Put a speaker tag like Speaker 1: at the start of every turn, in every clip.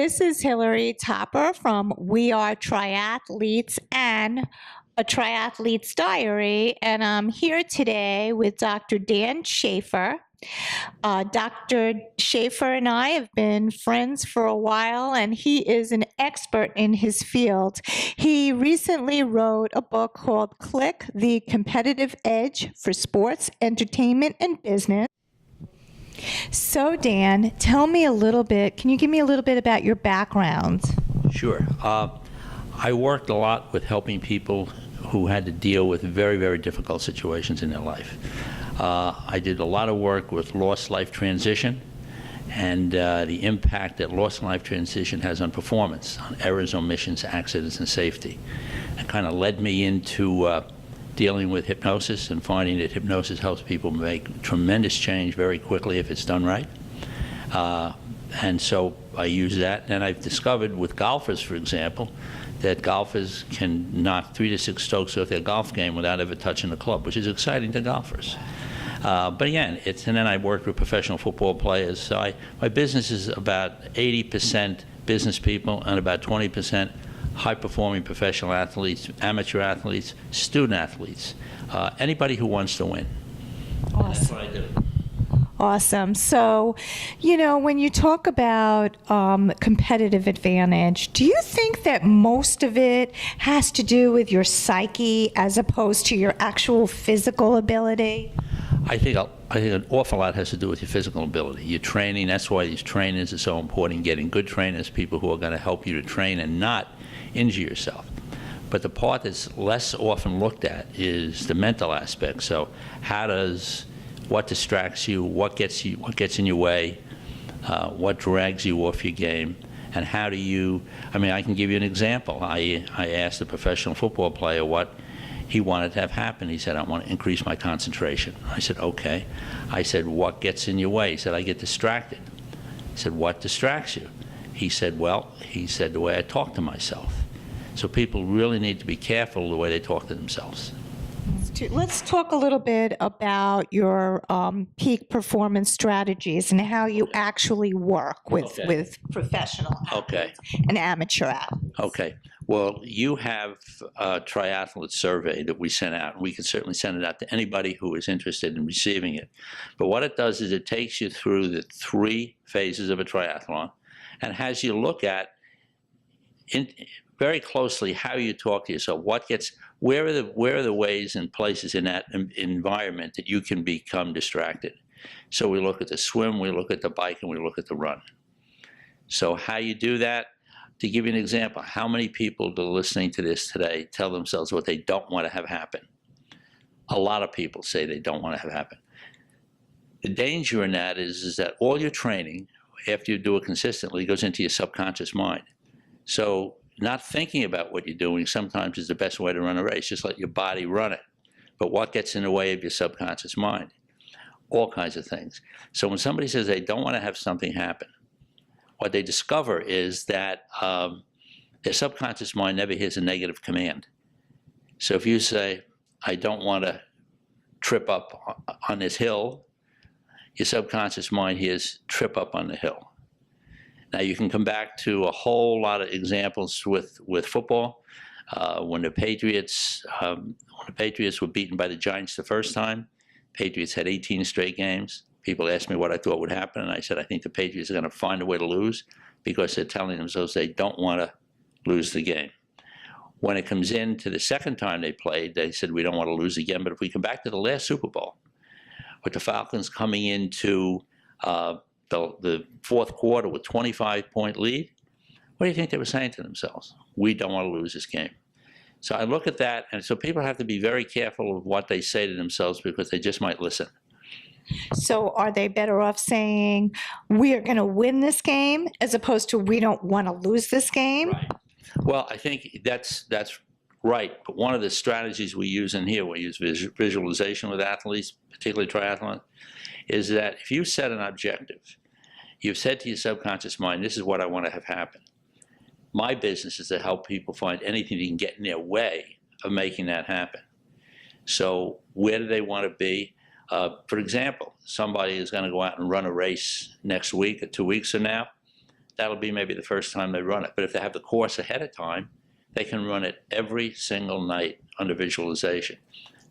Speaker 1: this is Hillary Topper from We Are Triathletes and a Triathlete's Diary, and I'm here today with Dr. Dan Schaefer. Dr. Schaefer and I have been friends for a while, and he is an expert in his field. He recently wrote a book called Click: The Competitive Edge for Sports, Entertainment, and Business. So, Dan, tell me a little bit, can you give me a little bit about your background?
Speaker 2: Sure. I worked a lot with helping people who had to deal with very, very difficult situations in their life. I did a lot of work with lost life transition and the impact that lost life transition has on performance, on errors, omissions, accidents, and safety. It kind of led me into dealing with hypnosis and finding that hypnosis helps people make tremendous change very quickly if it's done right. And so I use that, and I've discovered with golfers, for example, that golfers can knock 3 to 6 strokes off their golf game without ever touching the club, which is exciting to golfers. But again, and then I worked with professional football players, so my business is about 80% business people and about 20% high-performing professional athletes, amateur athletes, student athletes, anybody who wants to win.
Speaker 1: Awesome.
Speaker 2: That's what I do.
Speaker 1: Awesome. So, when you talk about competitive advantage, do you think that most of it has to do with your psyche as opposed to your actual physical ability?
Speaker 2: I think an awful lot has to do with your physical ability, your training. That's why these trainers are so important, getting good trainers, people who are going to help you to train and not injure yourself. But the part that's less often looked at is the mental aspect. So what distracts you, what gets in your way, what drags you off your game, and how do you, I can give you an example. I asked a professional football player what he wanted to have happen. He said, I want to increase my concentration. I said, okay. I said, what gets in your way? He said, I get distracted. I said, what distracts you? He said, the way I talk to myself. So people really need to be careful the way they talk to themselves.
Speaker 1: Let's talk a little bit about your peak performance strategies and how you actually work with professional athletes and amateur athletes.
Speaker 2: Okay. Well, you have a triathlete survey that we sent out. We can certainly send it out to anybody who is interested in receiving it. But what it does is it takes you through the 3 phases of a triathlon and has you look at very closely how you talk to yourself. Where are the ways and places in that environment that you can become distracted? So we look at the swim, we look at the bike, and we look at the run. So how you do that, to give you an example, how many people that are listening to this today tell themselves what they don't want to have happen? A lot of people say they don't want to have happen. The danger in that is that all your training, after you do it consistently, goes into your subconscious mind. So not thinking about what you're doing sometimes is the best way to run a race. Just let your body run it. But what gets in the way of your subconscious mind? All kinds of things. So when somebody says they don't want to have something happen, what they discover is that their subconscious mind never hears a negative command. So if you say, I don't want to trip up on this hill, your subconscious mind hears trip up on the hill. Now you can come back to a whole lot of examples with football. When the Patriots were beaten by the Giants the first time, Patriots had 18 straight games. People asked me what I thought would happen, and I said I think the Patriots are going to find a way to lose because they're telling themselves they don't want to lose the game. When it comes in to the second time they played, they said we don't want to lose again. But if we come back to the last Super Bowl, with the Falcons coming into the fourth quarter with 25-point lead, what do you think they were saying to themselves? We don't want to lose this game. So I look at that, and so people have to be very careful of what they say to themselves because they just might listen.
Speaker 1: So are they better off saying, we are going to win this game, as opposed to we don't want to lose this game?
Speaker 2: Right. Well, I think that's right. But one of the strategies we use in here, we use visualization with athletes, particularly triathlon, is that if you set an objective, you've said to your subconscious mind, this is what I want to have happen. My business is to help people find anything that can get in their way of making that happen. So where do they want to be? For example, somebody is going to go out and run a race next week or 2 weeks from now. that'll be maybe the first time they run it. But if they have the course ahead of time, they can run it every single night under visualization.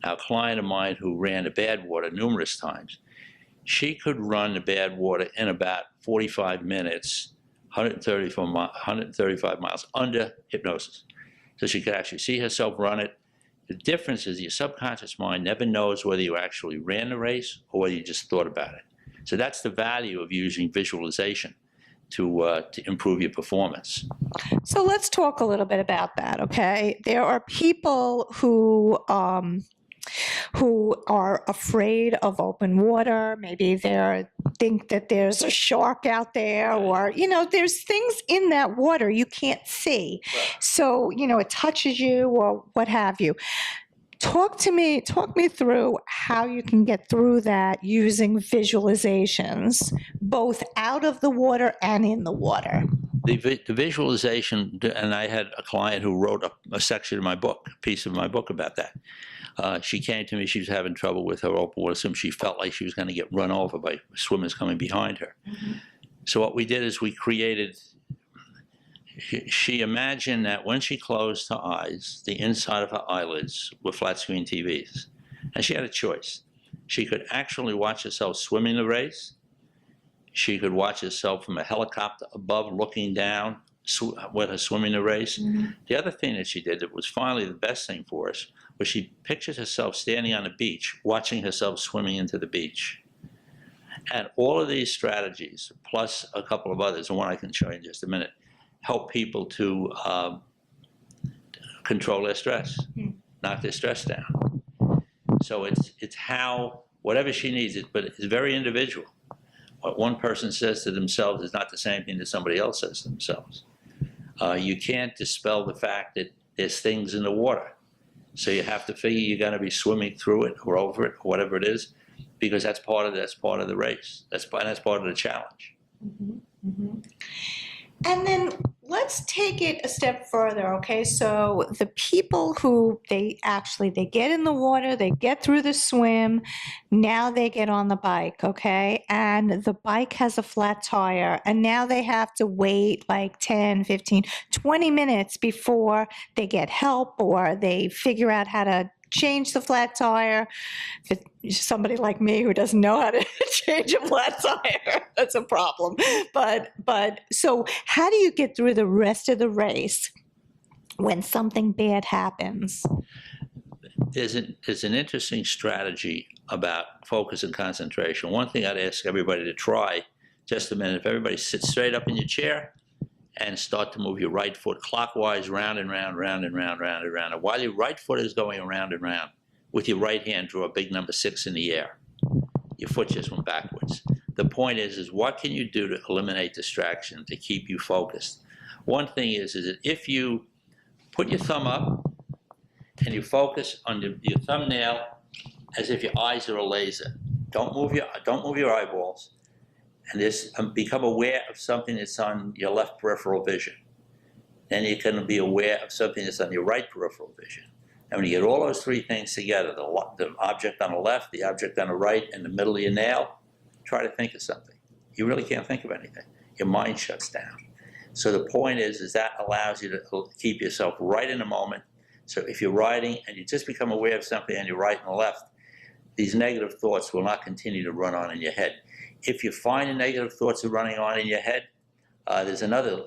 Speaker 2: Now, a client of mine who ran the Badwater numerous times, she could run the Badwater in about 45 minutes, 135 miles under hypnosis. So she could actually see herself run it. The difference is your subconscious mind never knows whether you actually ran the race or whether you just thought about it. So that's the value of using visualization to improve your performance.
Speaker 1: So let's talk a little bit about that, okay? There are people who are afraid of open water. Maybe they think that there's a shark out there, or, there's things in that water you can't see.
Speaker 2: Right.
Speaker 1: So, it touches you or what have you. Talk me through how you can get through that using visualizations, both out of the water and in the water.
Speaker 2: The visualization, and I had a client who wrote a section of my book, a piece of my book about that. She came to me, she was having trouble with her open water swim. She felt like she was going to get run over by swimmers coming behind her. Mm-hmm. So what we did is we created, she imagined that when she closed her eyes, the inside of her eyelids were flat screen TVs. And she had a choice. She could actually watch herself swimming the race. She could watch herself from a helicopter above looking down with her swimming the race. Mm-hmm. The other thing that she did that was finally the best thing for us was she pictured herself standing on the beach, watching herself swimming into the beach. And all of these strategies, plus a couple of others, and one I can show you in just a minute, help people to control their stress, knock their stress down. So it's how, whatever she needs, but it's very individual. What one person says to themselves is not the same thing that somebody else says to themselves. You can't dispel the fact that there's things in the water. So you have to figure you're going to be swimming through it or over it or whatever it is, because that's part of the race. That's part of the challenge.
Speaker 1: Mm-hmm. Mm-hmm. And then let's take it a step further, okay? So the people who they get in the water, they get through the swim, now they get on the bike, okay? And the bike has a flat tire, and now they have to wait like 10, 15, 20 minutes before they get help or they figure out how to change the flat tire. If it's somebody like me who doesn't know how to change a flat tire, that's a problem. But so how do you get through the rest of the race when something bad happens?
Speaker 2: There's an interesting strategy about focus and concentration. One thing I'd ask everybody to try, just a minute, if everybody sits straight up in your chair and start to move your right foot clockwise round and round, round and round, round and round. And while your right foot is going around and round, with your right hand, draw a big number 6 in the air. Your foot just went backwards. The point is what can you do to eliminate distraction, to keep you focused? One thing is that if you put your thumb up and you focus on your thumbnail as if your eyes are a laser. Don't move your eyeballs. And this, become aware of something that's on your left peripheral vision. Then you can be aware of something that's on your right peripheral vision. And when you get all those three things together, the object on the left, the object on the right, and the middle of your nail, try to think of something. You really can't think of anything. Your mind shuts down. So the point is that allows you to keep yourself right in the moment. So if you're riding and you just become aware of something on your right and left, these negative thoughts will not continue to run on in your head. If you find the negative thoughts are running on in your head, there's another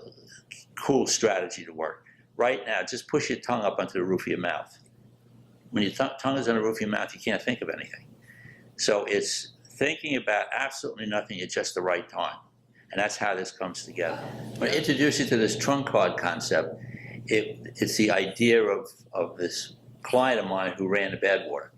Speaker 2: cool strategy to work. Right now, just push your tongue up onto the roof of your mouth. When your tongue is on the roof of your mouth, you can't think of anything. So it's thinking about absolutely nothing at just the right time. And that's how this comes together. When I introduce you to this trunk card concept, it's the idea of this client of mine who ran the Badwater.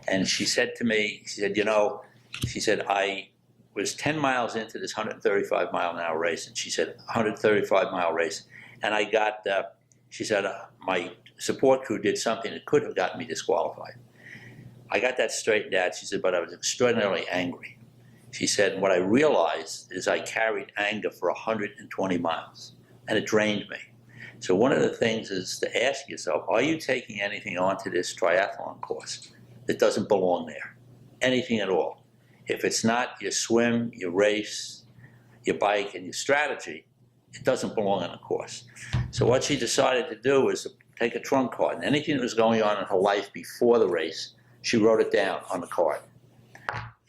Speaker 2: And she said to me, she said, I was 10 miles into this 135 mile an hour race. And she said, 135 mile race. And I got, she said, my support crew did something that could have gotten me disqualified. I got that straightened out. She said, but I was extraordinarily angry. She said, what I realized is I carried anger for 120 miles, and it drained me. So one of the things is to ask yourself, are you taking anything onto this triathlon course that doesn't belong there? Anything at all. If it's not your swim, your race, your bike, and your strategy, it doesn't belong on the course. So what she decided to do was to take a trunk card, and anything that was going on in her life before the race, she wrote it down on the card.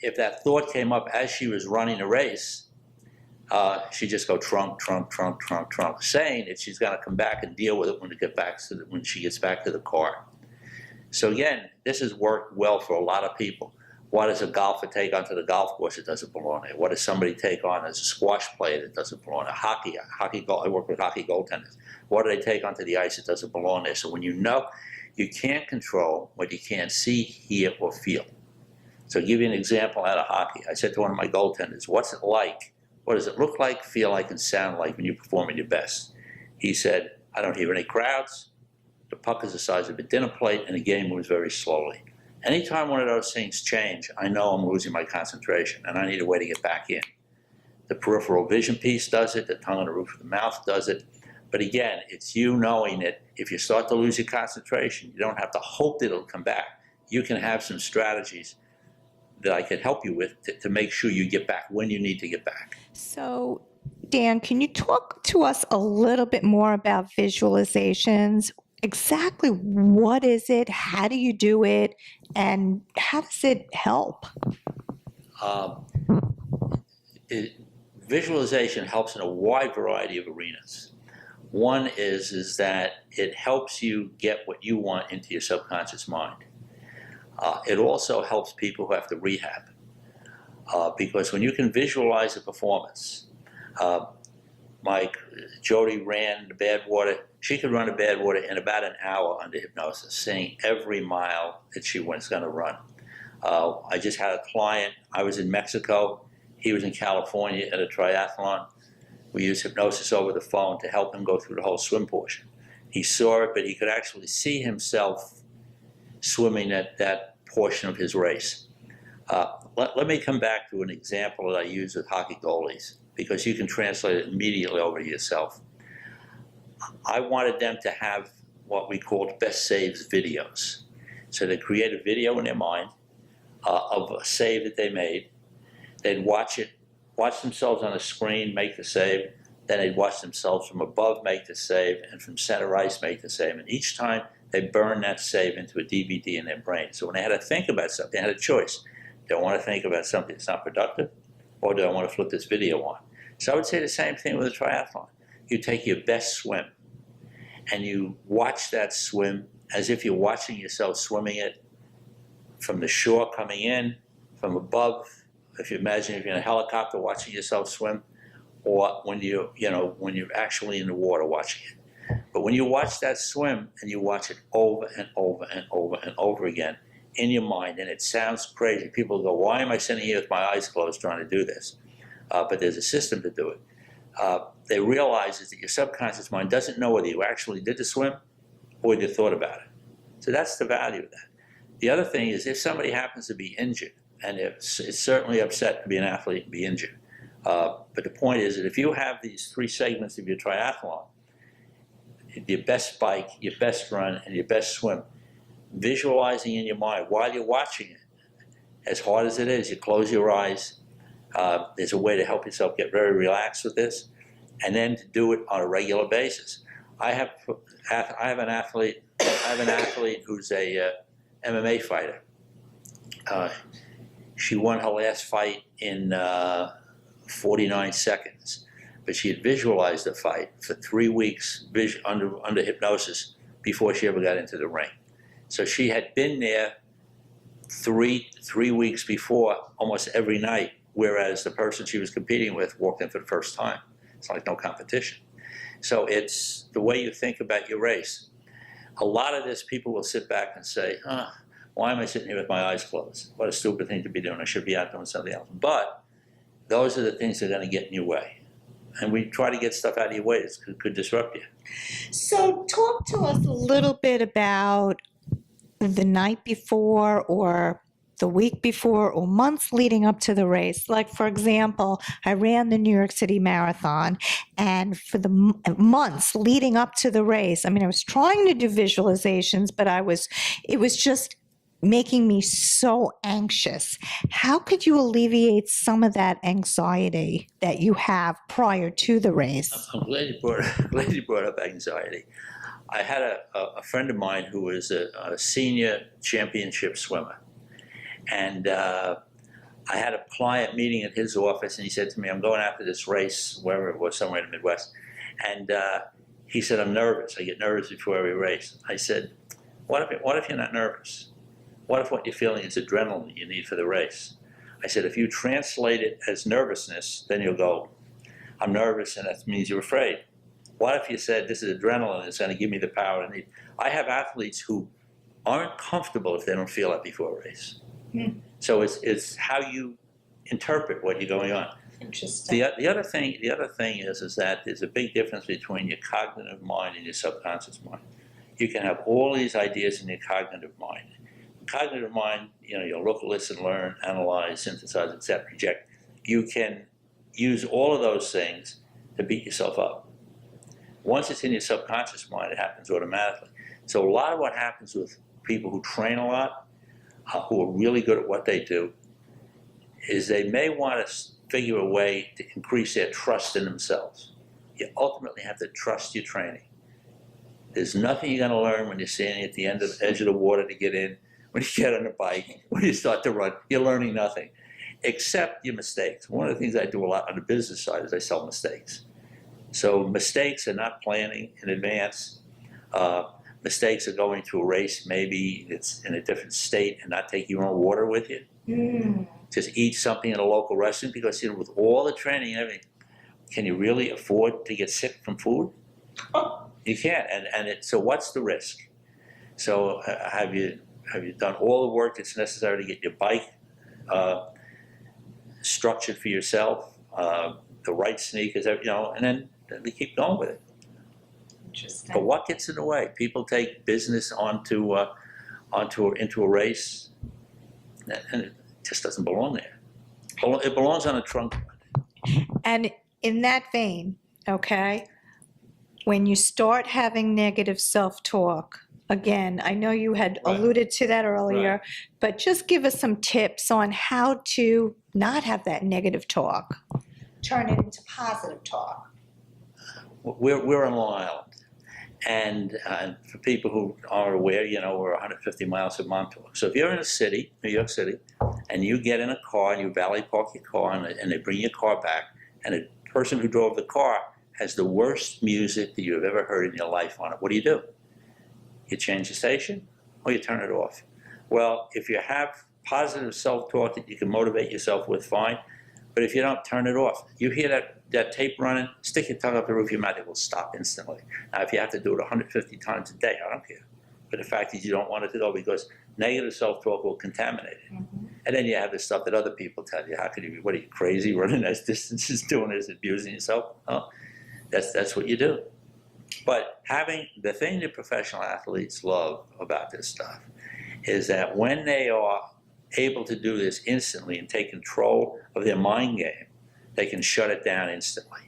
Speaker 2: If that thought came up as she was running a race, she'd just go trunk, trunk, trunk, trunk, trunk, saying that she's going to come back and deal with it when she gets back to the car. So again, this has worked well for a lot of people. What does a golfer take onto the golf course that doesn't belong there? What does somebody take on as a squash player that doesn't belong there? I work with hockey goaltenders. What do they take onto the ice that doesn't belong there? So when you know, you can't control what you can't see, hear, or feel. So I'll give you an example out of hockey. I said to one of my goaltenders, what's it like? What does it look like, feel like, and sound like when you perform at your best? He said, I don't hear any crowds. The puck is the size of a dinner plate, and the game moves very slowly. Anytime one of those things change, I know I'm losing my concentration, and I need a way to get back in. The peripheral vision piece does it. The tongue on the roof of the mouth does it. But again, it's you knowing that if you start to lose your concentration, you don't have to hope that it'll come back. You can have some strategies that I can help you with to make sure you get back when you need to get back.
Speaker 1: So, Dan, can you talk to us a little bit more about visualizations? Exactly what is it? How do you do it? And how does it help?
Speaker 2: Visualization helps in a wide variety of arenas. One is that it helps you get what you want into your subconscious mind. It also helps people who have to rehab. Because when you can visualize a performance, Jody ran the Badwater. She could run the Badwater in about an hour under hypnosis, saying every mile that she was going to run. I just had a client. I was in Mexico. He was in California at a triathlon. We used hypnosis over the phone to help him go through the whole swim portion. He saw it, but he could actually see himself swimming at that portion of his race. Let me come back to an example that I use with hockey goalies, because you can translate it immediately over to yourself. I wanted them to have what we called best saves videos. So they create a video in their mind of a save that they made. They'd watch themselves on a screen make the save. Then they'd watch themselves from above make the save, and from center ice make the save. And each time they burn that save into a DVD in their brain. So when they had to think about something, they had a choice. Do I want to think about something that's not productive, or do I want to flip this video on? So I would say the same thing with a triathlon. You take your best swim, and you watch that swim as if you're watching yourself swimming it from the shore coming in, from above. If you imagine if you're in a helicopter watching yourself swim, or when you're actually in the water watching it. But when you watch that swim and you watch it over and over and over and over again in your mind, and it sounds crazy. People go, why am I sitting here with my eyes closed trying to do this? But there's a system to do it. They realize is that your subconscious mind doesn't know whether you actually did the swim or whether you thought about it. So that's the value of that. The other thing is if somebody happens to be injured, and it's certainly upset to be an athlete and be injured. But the point is that if you have these three segments of your triathlon, your best bike, your best run, and your best swim, visualizing in your mind while you're watching it, as hard as it is, you close your eyes. There's a way to help yourself get very relaxed with this, and then to do it on a regular basis. I have an athlete who's a MMA fighter. She won her last fight in 49 seconds, but she had visualized the fight for 3 weeks under hypnosis before she ever got into the ring. So she had been there three weeks before almost every night, whereas the person she was competing with walked in for the first time. It's like no competition. So it's the way you think about your race. A lot of this, people will sit back and say, why am I sitting here with my eyes closed? What a stupid thing to be doing. I should be out doing something else. But those are the things that are going to get in your way. And we try to get stuff out of your way that could disrupt you.
Speaker 1: So talk to us a little bit about the night before or the week before or months leading up to the race. Like, for example, I ran the New York City Marathon, and for the months leading up to the race, I mean, I was trying to do visualizations, but it was just making me so anxious. How could you alleviate some of that anxiety that you have prior to the race?
Speaker 2: I'm glad you brought up anxiety. I had a friend of mine who was a senior championship swimmer. And I had a client meeting at his office, and he said to me, I'm going after this race, wherever it was, somewhere in the Midwest. And he said, I'm nervous. I get nervous before every race. I said, what if you're not nervous? What if what you're feeling is adrenaline that you need for the race? I said, if you translate it as nervousness, then you'll go, I'm nervous, and that means you're afraid. What if you said, this is adrenaline, it's going to give me the power I need? I have athletes who aren't comfortable if they don't feel it before a race. So it's how you interpret what you're going on.
Speaker 1: Interesting.
Speaker 2: The other thing is that there's a big difference between your cognitive mind and your subconscious mind. You can have all these ideas in your cognitive mind. Cognitive mind, you'll look, listen, learn, analyze, synthesize, accept, reject. You can use all of those things to beat yourself up. Once it's in your subconscious mind, it happens automatically. So a lot of what happens with people who train a lot, who are really good at what they do, is they may want to figure a way to increase their trust in themselves. You ultimately have to trust your training. There's nothing you're going to learn when you're standing at the edge of the water to get in, when you get on a bike, when you start to run. You're learning nothing, except your mistakes. One of the things I do a lot on the business side is I sell mistakes. So mistakes are not planning in advance. Mistakes are going to a race, maybe it's in a different state, and not take your own water with you. Just eat something in a local restaurant, because with all the training and everything, can you really afford to get sick from food? You can't. So what's the risk? So have you done all the work that's necessary to get your bike structured for yourself, the right sneakers, and then we keep going with it.
Speaker 1: Interesting.
Speaker 2: But what gets in the way? People take business into a race, and it just doesn't belong there. It belongs on a trunk.
Speaker 1: And in that vein, okay, when you start having negative self-talk, again, I know you had alluded to that earlier, but just give us some tips on how to not have that negative talk, turn it into positive talk.
Speaker 2: We're on Long Island. And for people who are aware, we're 150 miles from Montauk. So if you're in a city, New York City, and you get in a car and you valet park your car and they bring your car back, and the person who drove the car has the worst music that you've ever heard in your life on it, what do? You change the station or you turn it off. Well, if you have positive self-talk that you can motivate yourself with, fine. But if you don't, turn it off. You hear that tape running, stick your tongue up the roof of your mouth, it will stop instantly. Now, if you have to do it 150 times a day, I don't care. But the fact is you don't want it to go, because negative self-talk will contaminate it. And then you have the stuff that other people tell you. How could you be, what are you, crazy, running those distances, doing this, abusing yourself? Oh, that's what you do. But having the thing that professional athletes love about this stuff is that when they are able to do this instantly and take control of their mind game, they can shut it down instantly.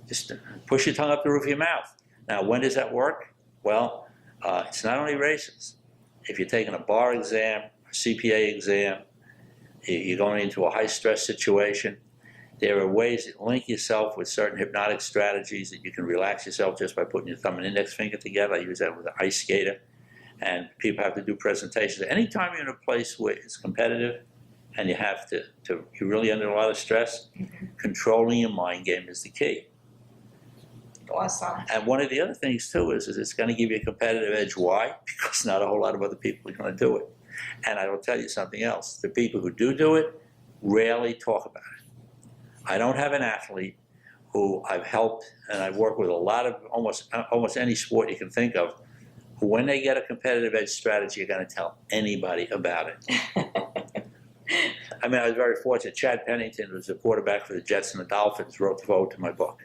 Speaker 2: Just push your tongue up the roof of your mouth. Now, when does that work? Well, it's not only races. If you're taking a bar exam, a CPA exam, you're going into a high-stress situation, there are ways that link yourself with certain hypnotic strategies that you can relax yourself just by putting your thumb and index finger together. I use that with an ice skater. And people have to do presentations. Anytime you're in a place where it's competitive and you have you're really under a lot of stress, controlling your mind game is the key.
Speaker 1: Awesome.
Speaker 2: And one of the other things too is it's going to give you a competitive edge. Why? Because not a whole lot of other people are going to do it. And I will tell you something else. The people who do it rarely talk about it. I don't have an athlete who I've helped, and I've worked with a lot of almost any sport you can think of, who when they get a competitive edge strategy are going to tell anybody about it. I mean, I was very fortunate. Chad Pennington, who was the quarterback for the Jets and the Dolphins, wrote the foreword to my book.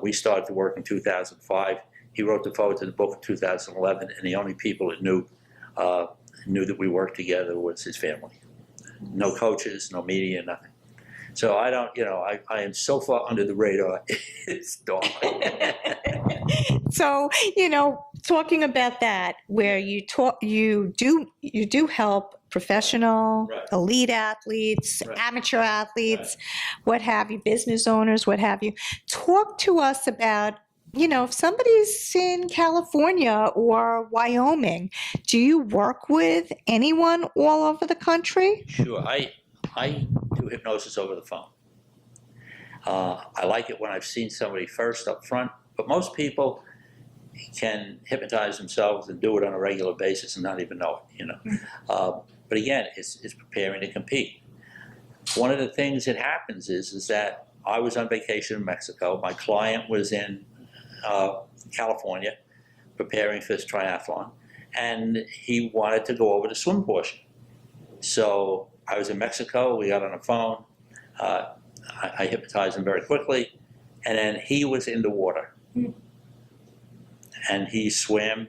Speaker 2: We started to work in 2005. He wrote the foreword to the book in 2011, and the only people that knew that we worked together was his family. No coaches, no media, nothing. So I don't, I am so far under the radar, it's dark.
Speaker 1: So, talking about that, where you do help professional,
Speaker 2: Right.
Speaker 1: elite athletes,
Speaker 2: Right.
Speaker 1: amateur athletes, what have you, business owners, what have you. Talk to us about, if somebody's in California or Wyoming, do you work with anyone all over the country?
Speaker 2: Sure. I do hypnosis over the phone. I like it when I've seen somebody first up front, but most people can hypnotize themselves and do it on a regular basis and not even know it, But again, it's preparing to compete. One of the things that happens is that I was on vacation in Mexico. My client was in California preparing for this triathlon, and he wanted to go over the swim portion. So I was in Mexico, we got on the phone, I hypnotized him very quickly, and then he was in the water. And he swam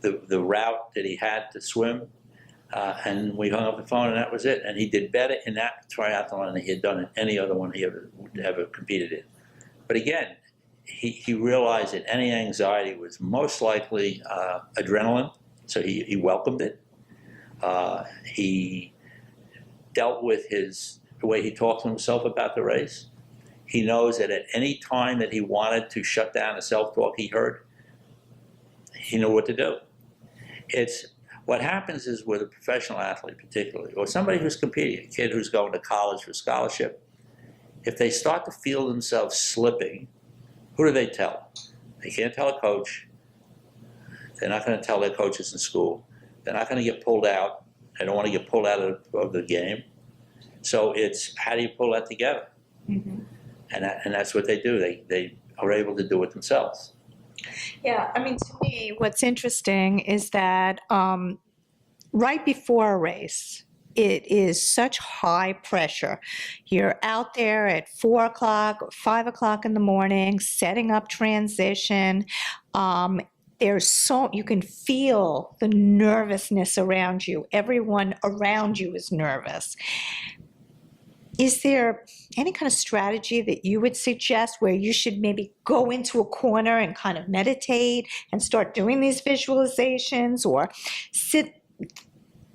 Speaker 2: the route that he had to swim, and we hung up the phone, and that was it. And he did better in that triathlon than he had done in any other one he ever competed in. But again, he realized that any anxiety was most likely adrenaline, so he welcomed it. He dealt with the way he talked to himself about the race. He knows that at any time that he wanted to shut down the self-talk he heard, he knew what to do. What happens is with a professional athlete particularly, or somebody who's competing, a kid who's going to college for scholarship, if they start to feel themselves slipping, who do they tell? They can't tell a coach. They're not going to tell their coaches in school. They're not going to get pulled out. They don't want to get pulled out of the game. So it's, how do you pull that together? Mm-hmm. And that's what they do. They are able to do it themselves.
Speaker 1: Yeah, I mean, to me, what's interesting is that right before a race, it is such high pressure. You're out there at 4 o'clock or 5 o'clock in the morning, setting up transition. You can feel the nervousness around you. Everyone around you is nervous. Is there any kind of strategy that you would suggest where you should maybe go into a corner and kind of meditate and start doing these visualizations, or sit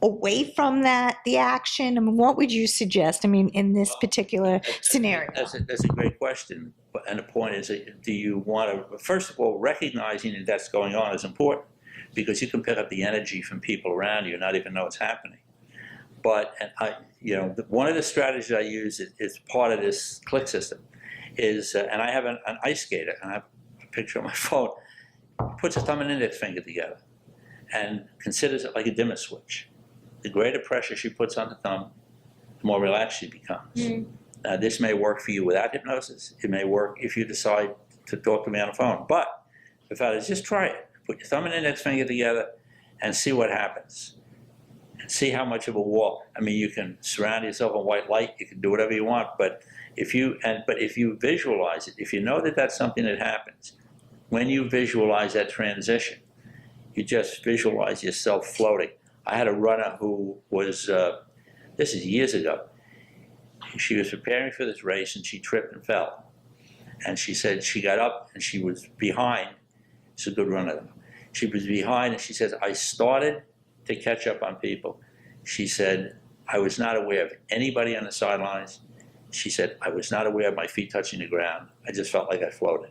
Speaker 1: away from the action? I mean, what would you suggest, in this particular scenario?
Speaker 2: That's a great question. And the point is, do you want to, first of all, recognizing that that's going on is important, because you can pick up the energy from people around you and not even know what's happening. But one of the strategies I use is part of this click system is, and I have an ice skater, and I have a picture on my phone, puts a thumb and index finger together and considers it like a dimmer switch. The greater pressure she puts on the thumb, the more relaxed she becomes. Mm. Now, this may work for you without hypnosis. It may work if you decide to talk to me on the phone. But if I was, just try it. Put your thumb and index finger together and see what happens. And see how much of a wall. You can surround yourself in white light. You can do whatever you want. But if you visualize it, if you know that that's something that happens, when you visualize that transition, you just visualize yourself floating. I had a runner who was, this is years ago, she was preparing for this race and she tripped and fell. And she said she got up and she was behind. She's a good runner though. She was behind and she says, I started to catch up on people. She said, I was not aware of anybody on the sidelines. She said, I was not aware of my feet touching the ground. I just felt like I floated.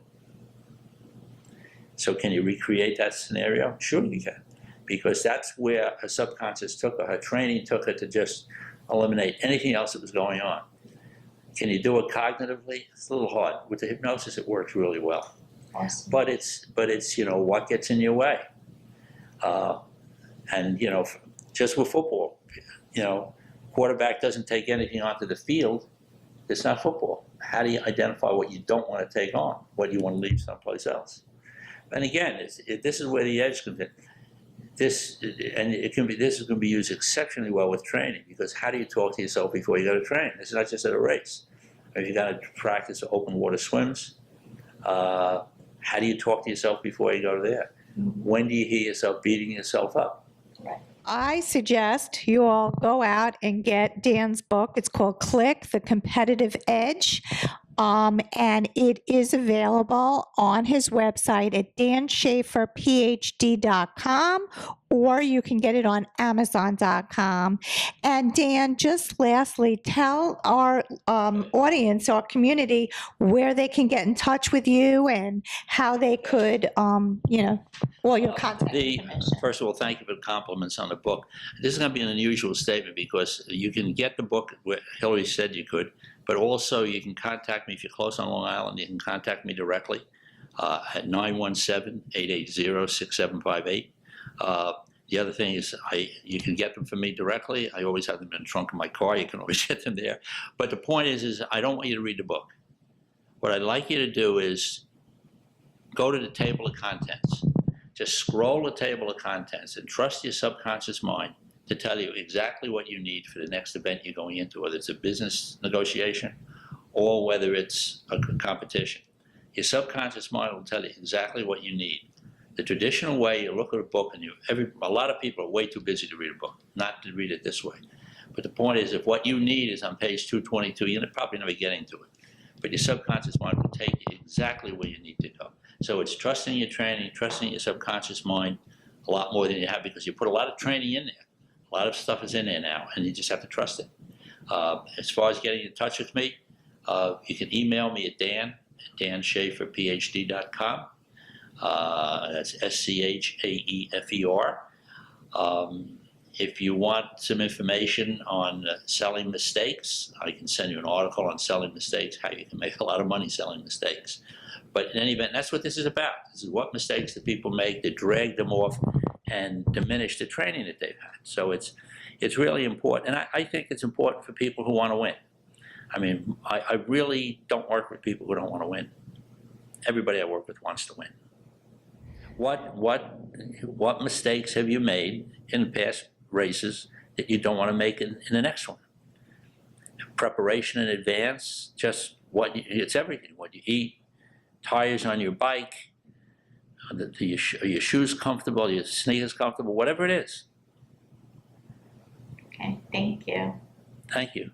Speaker 2: So can you recreate that scenario? Sure you can. Because that's where her subconscious took her. Her training took her to just eliminate anything else that was going on. Can you do it cognitively? It's a little hard. With the hypnosis, it works really well. Awesome. But it's what gets in your way. And just with football, quarterback doesn't take anything onto the field. It's not football. How do you identify what you don't want to take on, what you want to leave someplace else? And again, this is where the edge comes in. This is going to be used exceptionally well with training, because how do you talk to yourself before you go to train? It's not just at a race. If you got to practice open water swims, how do you talk to yourself before you go there? When do you hear yourself beating yourself up?
Speaker 1: Right. I suggest you all go out and get Dan's book. It's called Click, The Competitive Edge. And it is available on his website at danschaeferphd.com, or you can get it on amazon.com. And Dan, just lastly, tell our audience, our community, where they can get in touch with you and how they could, all your contact information.
Speaker 2: First of all, thank you for the compliments on the book. This is going to be an unusual statement because you can get the book where Hillary said you could, but also you can contact me if you're close on Long Island. You can contact me directly at 917-880-6758. The other thing is you can get them from me directly. I always have them in the trunk of my car. You can always get them there. But the point is I don't want you to read the book. What I'd like you to do is go to the table of contents. Just scroll the table of contents and trust your subconscious mind to tell you exactly what you need for the next event you're going into, whether it's a business negotiation or whether it's a competition. Your subconscious mind will tell you exactly what you need. The traditional way, you look at a book, and a lot of people are way too busy to read a book, not to read it this way. But the point is, if what you need is on page 222, you're probably never getting to it. But your subconscious mind will take you exactly where you need to go. So it's trusting your training, trusting your subconscious mind a lot more than you have, because you put a lot of training in there. A lot of stuff is in there now, and you just have to trust it. As far as getting in touch with me, you can email me at danschaeferphd.com. That's SCHAEFER. If you want some information on selling mistakes, I can send you an article on selling mistakes, how you can make a lot of money selling mistakes. But in any event, that's what this is about. This is what mistakes that people make that drag them off and diminish the training that they've had. So it's really important. And I think it's important for people who want to win. I mean, I really don't work with people who don't want to win. Everybody I work with wants to win. What mistakes have you made in past races that you don't want to make in the next one? Preparation in advance, just it's everything. What you eat, tires on your bike, are your shoes comfortable, your sneakers comfortable, whatever it is.
Speaker 1: Okay, thank you.
Speaker 2: Thank you.